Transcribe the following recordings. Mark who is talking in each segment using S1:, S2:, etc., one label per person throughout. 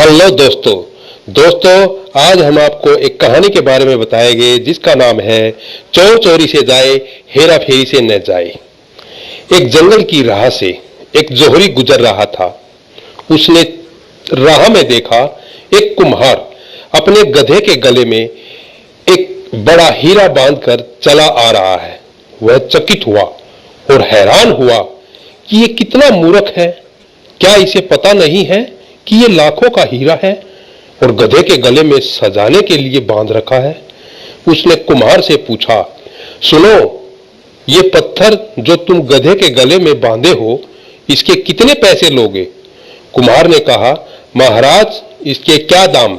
S1: Hello दोस्तों आज हम आपको एक कहानी के बारे में बताएंगे जिसका नाम है चोर चोरी से जाए हेरा फेरी से न जाए। एक जंगल की राह से एक जोहरी गुजर रहा था। उसने राह में देखा एक कुम्हार अपने गधे के गले में एक बड़ा हीरा बांधकर चला आ रहा है। वह चकित हुआ और हैरान हुआ कि ये कितना मूर्ख है। क्या इसे पता नहीं है कि ये लाखों का हीरा है और गधे के गले में सजाने के लिए बांध रखा है। उसने कुम्हार से पूछा, सुनो, ये पत्थर जो तुम गधे के गले में बांधे हो, इसके कितने पैसे लोगे? कुम्हार ने कहा, महाराज, इसके क्या दाम,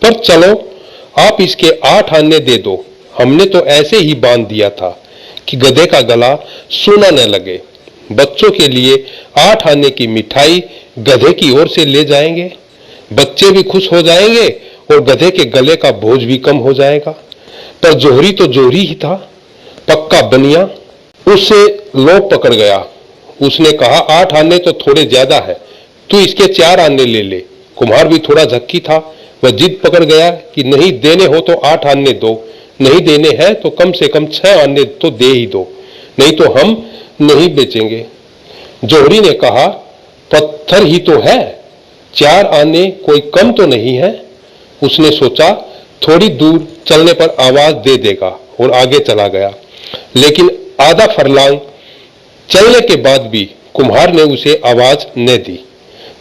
S1: पर चलो आप इसके 8 आने दे दो। हमने तो ऐसे ही बांध दिया था कि गधे का गला सूना न लगे। बच्चों के लिए 8 आने की मिठाई गधे की ओर से ले जाएंगे। बच्चे भी खुश हो जाएंगे और गधे के गले का बोझ भी कम हो जाएगा। पर जोहरी तो जोहरी ही था, पक्का बनिया। उससे लोभ पकड़ गया। उसने कहा, 8 आने तो थोड़े ज्यादा है, तू इसके 4 आने ले ले। कुम्हार भी थोड़ा झक्की था। वह जिद पकड़ गया कि नहीं देने हो तो 8 आने दो, नहीं देने हैं तो कम से कम 6 आने तो दे ही दो, नहीं तो हम नहीं बेचेंगे। जोहरी ने कहा, पत्थर ही तो है, 4 आने कोई कम तो नहीं है। उसने सोचा थोड़ी दूर चलने पर आवाज दे देगा और आगे चला गया। लेकिन आधा फरलांग चलने के बाद भी कुम्हार ने उसे आवाज न दी।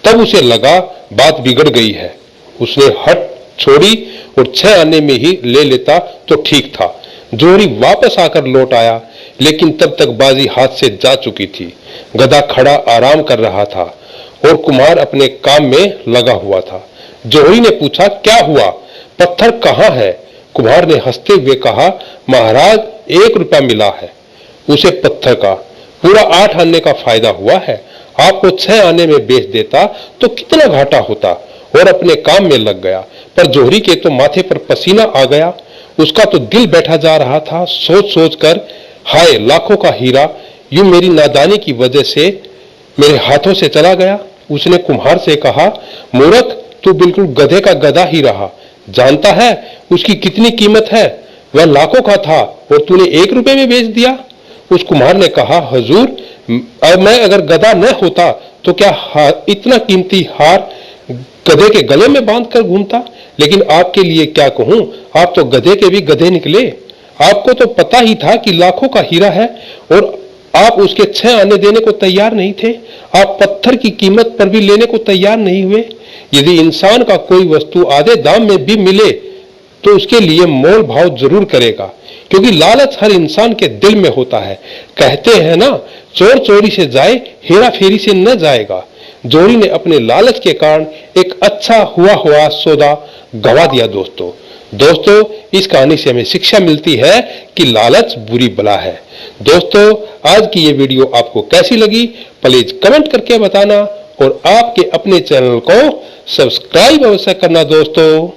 S1: तब उसे लगा बात बिगड़ गई है। उसने हट छोड़ी और 6 आने में ही ले लेता तो ठीक था। जोहरी वापस आकर लौट आया, लेकिन तब तक बाजी हाथ से जा चुकी थी। गधा खड़ा आराम कर रहा था और कुम्हार अपने काम में लगा हुआ था। जोहरी ने पूछा, क्या हुआ, पत्थर कहाँ है? कुम्हार ने हंसते हुए कहा, महाराज, 1 रुपया मिला है उसे पत्थर का, पूरा 8 आने का फायदा हुआ है। आपको 6 आने में बेच देता तो कितना घाटा होता, और अपने काम में लग गया। पर जोहरी के तो माथे पर पसीना आ गया। उसका तो दिल बैठा जा रहा था। सोच सोच कर, हाय, लाखों का हीरा यूं मेरी नादानी की वजह से मेरे हाथों से चला गया। उसने कुम्हार से कहा, मूर्ख, तू बिल्कुल गधे का गधा ही रहा। जानता है उसकी कितनी कीमत है? वह लाखों का था और तूने 1 रुपए में बेच दिया। उस कुम्हार ने कहा, हुजूर, अब मैं अगर गधा न होता तो क्या इतना कीमती हार गधे के गले में बांध कर घूमता। लेकिन आपके लिए क्या कहूं, आप तो गधे के भी गधे निकले। आपको तो पता ही था कि लाखों का हीरा है और आप उसके 6 आने देने को तैयार नहीं थे। आप पत्थर की कीमत पर भी लेने को तैयार नहीं हुए। यदि इंसान का कोई वस्तु आधे दाम में भी मिले तो उसके लिए मोल भाव जरूर करेगा, क्योंकि लालच हर इंसान के दिल में होता है। कहते हैं ना, चोर चोरी से जाए हेरा फेरी से न जाएगा। जोहरी ने अपने लालच के कारण एक अच्छा हुआ सौदा गवा दिया। दोस्तों, इस कहानी से हमें शिक्षा मिलती है कि लालच बुरी बला है। दोस्तों, आज की ये वीडियो आपको कैसी लगी प्लीज कमेंट करके बताना और आपके अपने चैनल को सब्सक्राइब अवश्य करना दोस्तों।